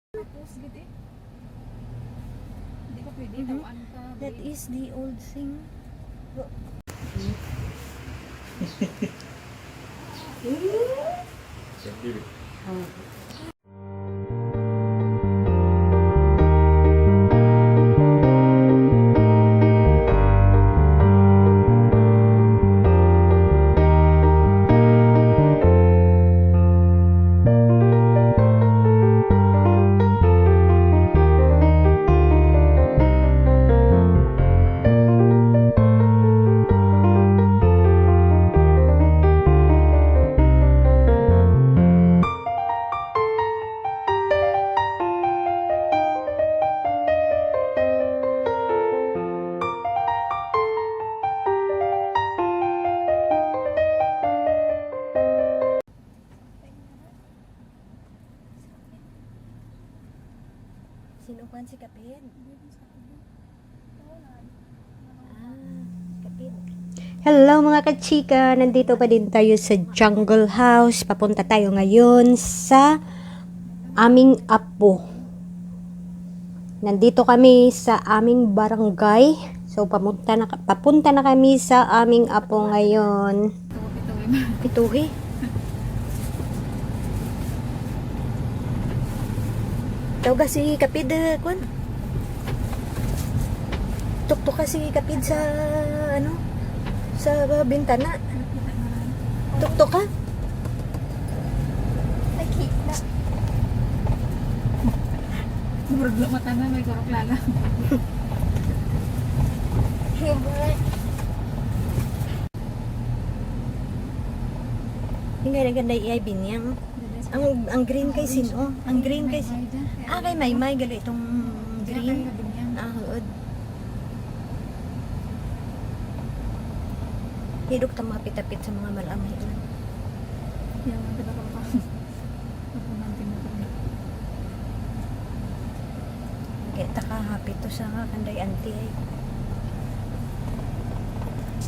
Tapos gid eh. Hindi ka pwede Mhm. tawan ka. That is the old thing. Sinukuan si Kapit. Kapit. Hello mga kachika, nandito pa din tayo sa Jungle House. Papunta tayo ngayon sa aming apo. Nandito kami sa aming barangay. So papunta na kami sa aming apo ngayon. Pituhi. Tawag si Kapid kun. Tuktok kasi Kapid sa ano? Sa bintana. Tuktok ka? Nakita. Murag lo mata na may gorok lala. Hingga na ganda i binyang. Ang green kay sino? Ang green kay kay Maymay gali itong green. Hood. Hidok ta mapit-apit sa mga malamay. Yang kita pa. Ako nanti mo to. Kaya taka hapit to sa kanday auntie ay.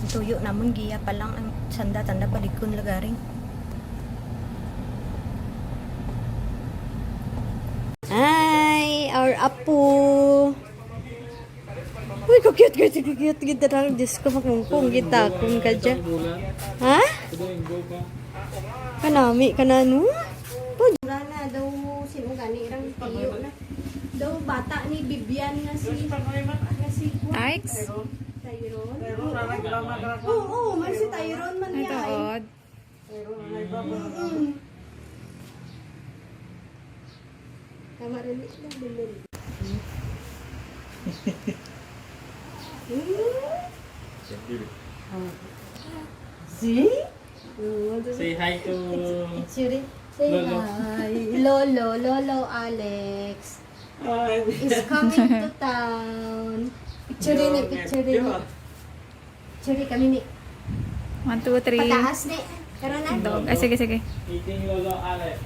Tuyo namon giya pa lang ang sanda-tanda balikon lagaring. Hi, our apo. Uy, cute kita lang. Diyos ko, makungkong kita. Kung ka dyan. Ha? Kanami, kanano? Pwede na daw, sino gani, irang tiyo na. Daw, bata ni Bibian na si Ike's? Tyrone. Oo, may si Tyrone man Ito yan. od. Tama rin ito. See? Say hi to Itsuri. Say Lolo. hi. Lolo Alex is coming to town. Picture ni. Picture kami ni. 1, 2, 3. Pataas ni. Karon na. Dog. Ay, sige. eating Lolo Alex.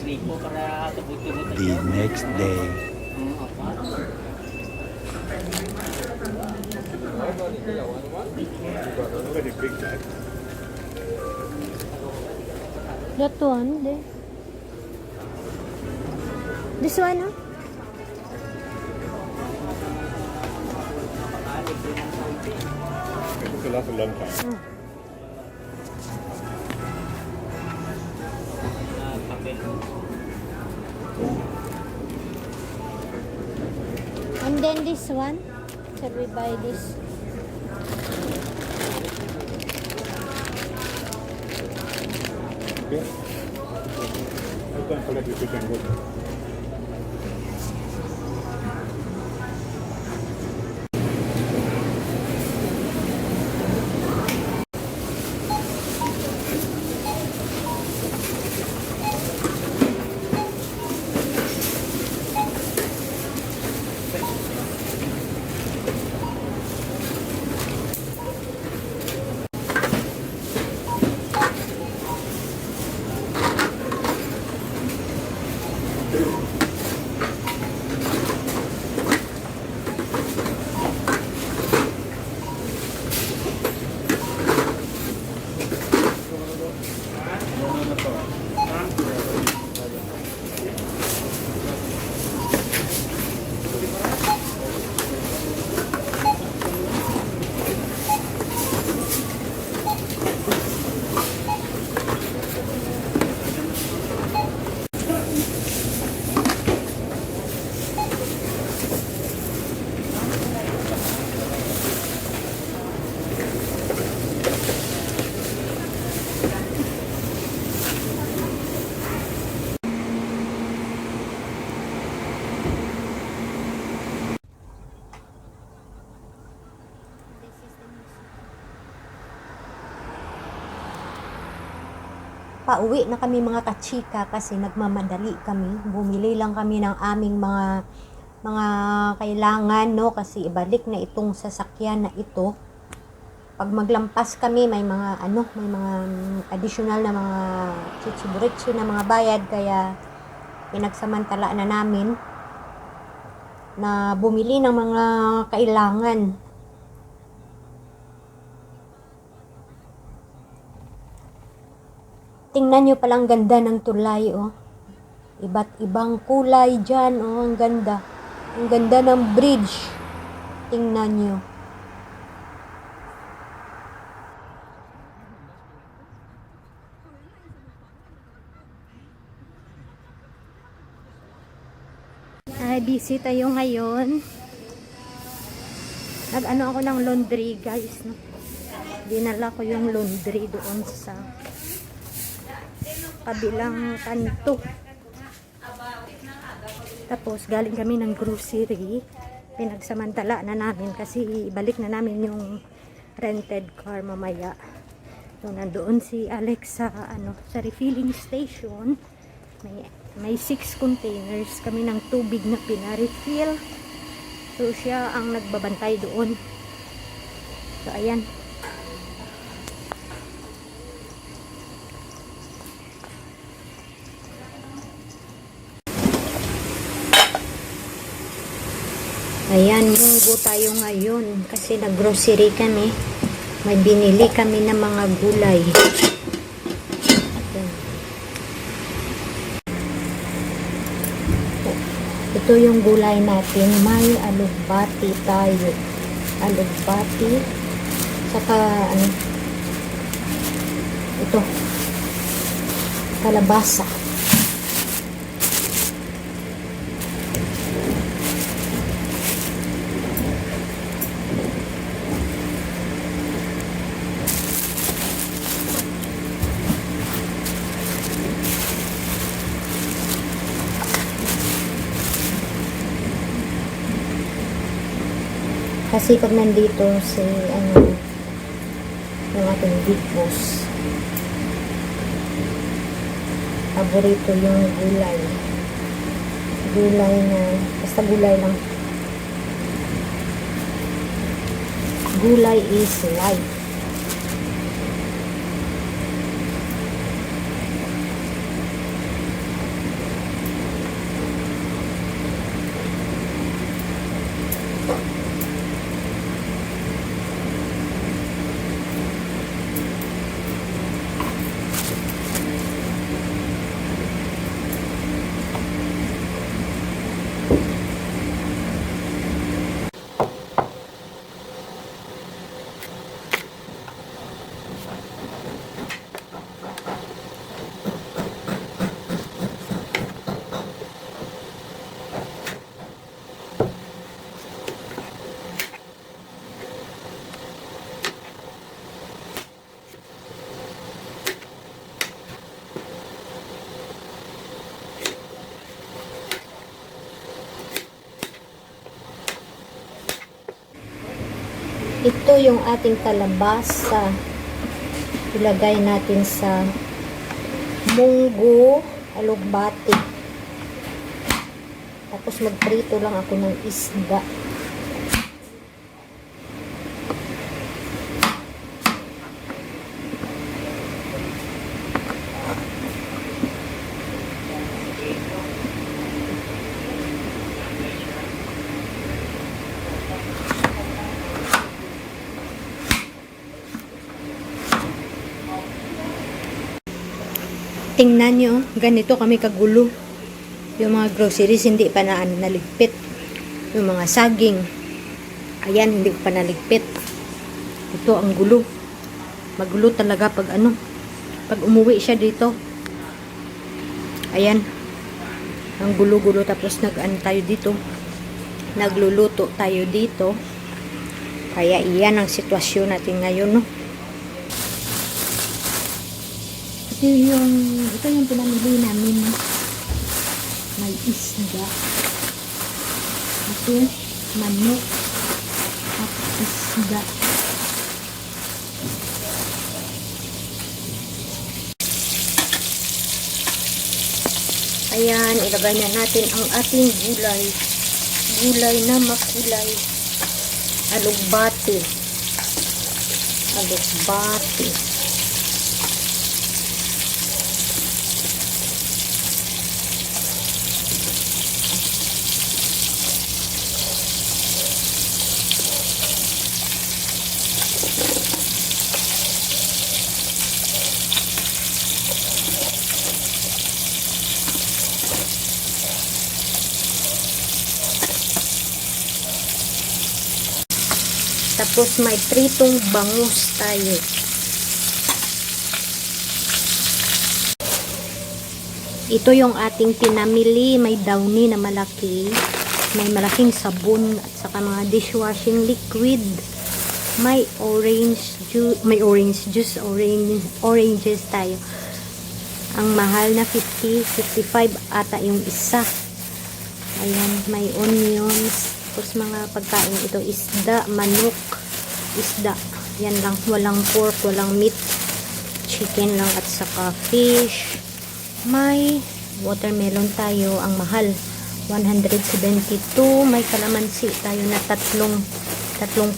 Gripo para tubot-tubot. The next day. That one, there. This one, no? It will last a long time. And then this one. Shall we buy this? Okay. I can collect the chicken good. pauwi na kami mga kachika kasi nagmamadali kami. Bumili lang kami ng aming mga kailangan, no, kasi ibalik na itong sasakyan na ito. Pag maglampas kami, may mga additional na mga chichiburitsu na mga bayad, kaya pinagsamantala na namin na bumili ng mga kailangan. Tingnan nyo palang ganda ng tulay, oh. Iba't ibang kulay dyan, oh. Ang ganda. Ang ganda ng bridge. Tingnan nyo. Busy tayo ngayon. Nag-ano ako ng laundry, guys, no? Dinala ko yung laundry doon sa kabilang kanto. Tapos galing kami ng grocery, pinagsamantala na namin kasi ibalik na namin yung rented car mamaya. So nandoon si Alex sa sa refilling station. May 6 containers kami ng tubig na pina-refill. So siya ang nagbabantay doon. So ayan. Ayan, munggo tayo ngayon kasi nag-grocery kami. May binili kami ng mga gulay. Ito yung gulay natin. May alugbati tayo. Alugbati. Saka ito. Kalabasa. Kasi pag nandito si yung ating big boss, paborito yung gulay. Gulay na, basta gulay lang. Gulay is life. Ito yung ating kalabasa. Ilagay natin sa munggo, alugbati. Tapos magprito lang ako ng isda. Tingnan nyo, ganito kami kagulo. Yung mga groceries hindi pa naligpit. Yung mga saging, ayan, hindi pa naligpit. Ito ang gulo. Magulo talaga pag pag umuwi siya dito. Ayan, ang gulo-gulo. Tapos tayo dito, nagluluto tayo dito. Kaya iyan ang sitwasyon natin ngayon, no? Ito yung pinamili namin. May isda. Ito, manok at isda. Ayan, ilagay na natin ang ating gulay. Gulay na makulay. Alugbati. Alugbati. Tapos may pritong bangus tayo. Ito yung ating pinamili. May downy na malaki. May malaking sabon at saka mga dishwashing liquid. May oranges, oranges tayo. Ang mahal na 50, 55 ata yung isa. Ayan, may onions. Tapos mga pagkain ito, isda, manok, isda. Yan lang, walang pork, walang meat. Chicken lang at saka fish. May watermelon tayo, ang mahal. 172. May kalamansi tayo na tatlong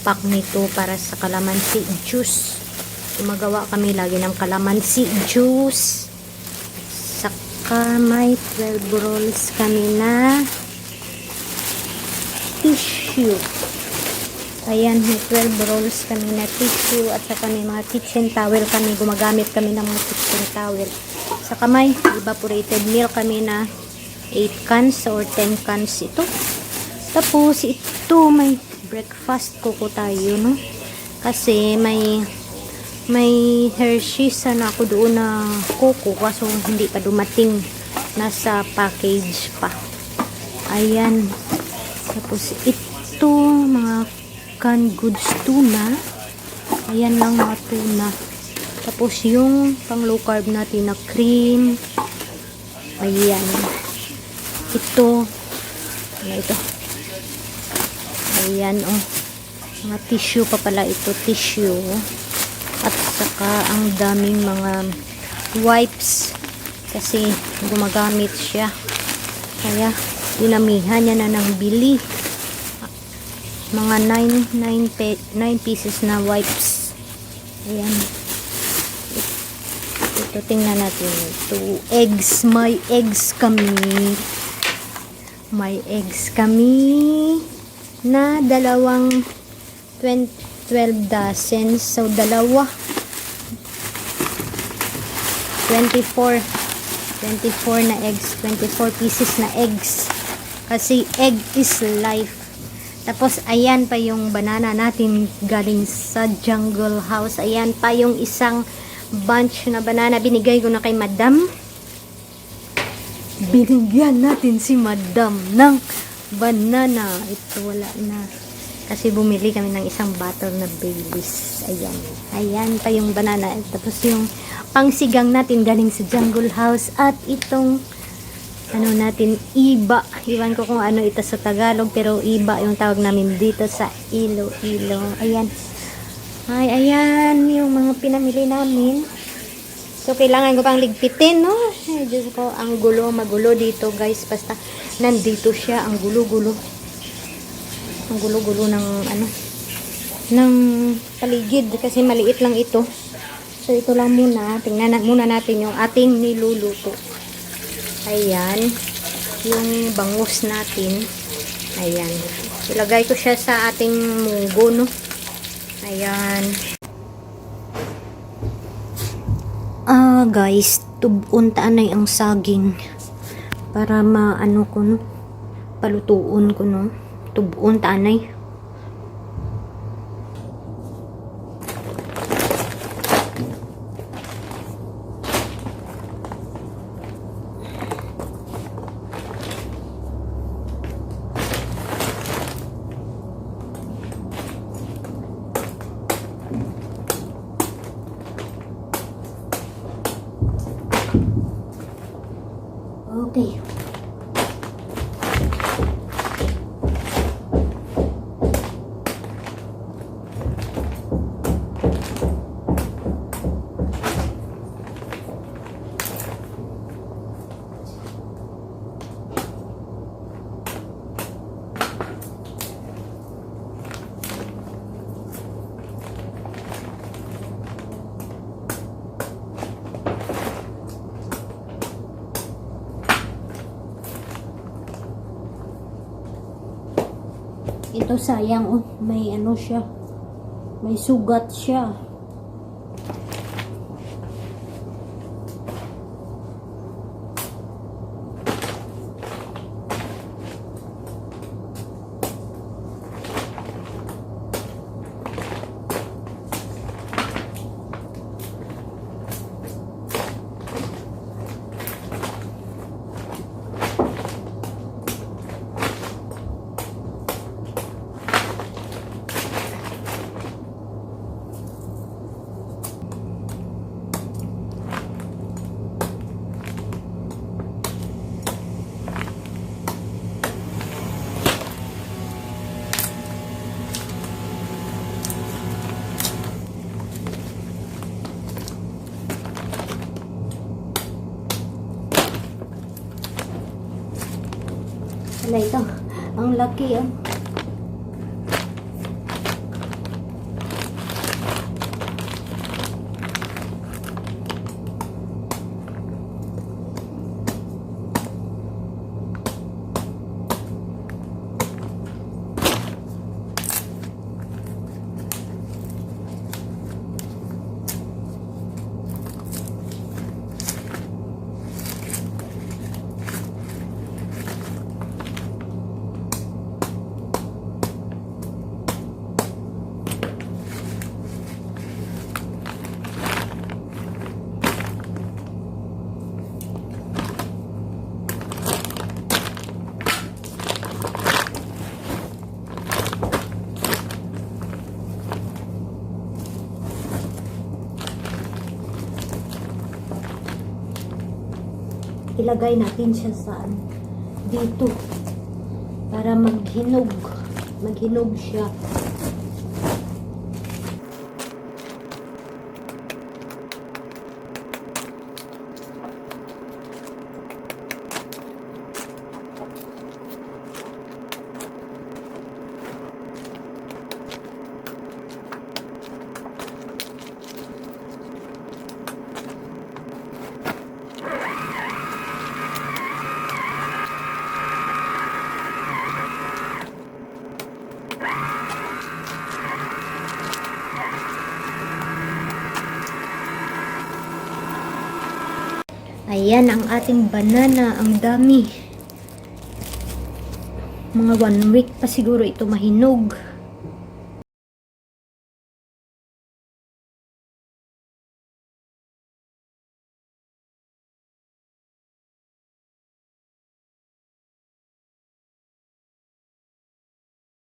pack nito para sa kalamansi juice. Gumagawa kami lagi ng kalamansi juice. Saka may 12 rolls kami na tissue. Ayan, may 12 rolls kami na tissue at saka may mga kitchen towel kami. Gumagamit kami ng mga kitchen towel. Saka may evaporated milk kami na 8 cans or 10 cans ito. Tapos ito may breakfast coco tayo, no? Kasi may Hershey's sana ako doon na coco kaso hindi pa dumating. Nasa package pa. Ayan. Tapos ito, mga canned goods tuna. Ayan lang mga tuna. Tapos yung pang low carb natin na cream. Ayan. Ito. Ano ito? Ayan, oh. Mga tissue pa pala ito. Tissue. At saka ang daming mga wipes. Kasi gumagamit siya. Kaya dinamihan niya na ng bili. Mga 9 pieces na wipes. Ayan. Ito, tingnan natin. Ito, eggs. May eggs kami. May eggs kami na dalawang 12 dozens. So, dalawa. 24 na eggs. 24 pieces na eggs. Kasi egg is life. Tapos, ayan pa yung banana natin galing sa Jungle House. Ayan pa yung isang bunch na banana. Binigay ko na kay Madam. Binigyan natin si Madam ng banana. Ito, wala na. Kasi bumili kami ng isang bottle na Baileys. Ayan. Ayan pa yung banana. Tapos yung pangsigang natin galing sa Jungle House. At itong ano natin, iba. Iwan ko kung ano ito sa Tagalog, pero iba yung tawag namin dito sa Iloilo. Ayan. Ay, ayan yung mga pinamili namin. So, kailangan ko pang ligpitin, no? Ay, Diyos ko, ang gulo, magulo dito, guys. Basta, nandito siya, ang gulo-gulo. Ang gulo-gulo ng, ano, ng paligid. Kasi maliit lang ito. So, ito lang muna. Tingnan muna natin yung ating niluluto. Ayan. Yung bangus natin. Ayan. Ilagay ko siya sa ating munggo, no? Ayan. Guys, tubuntaan na ang saging para maano ko, no? Palutuon ko, no? Tubuntaan na. Okay. Ito sayang, oh, may ano siya. May sugat siya. Wala ito. Ang laki, oh. Ilagay natin siya saan? Dito. Para maghinog. Maghinog siya. Ayan ang ating banana. Ang dami. Mga 1 week pa siguro ito mahinog.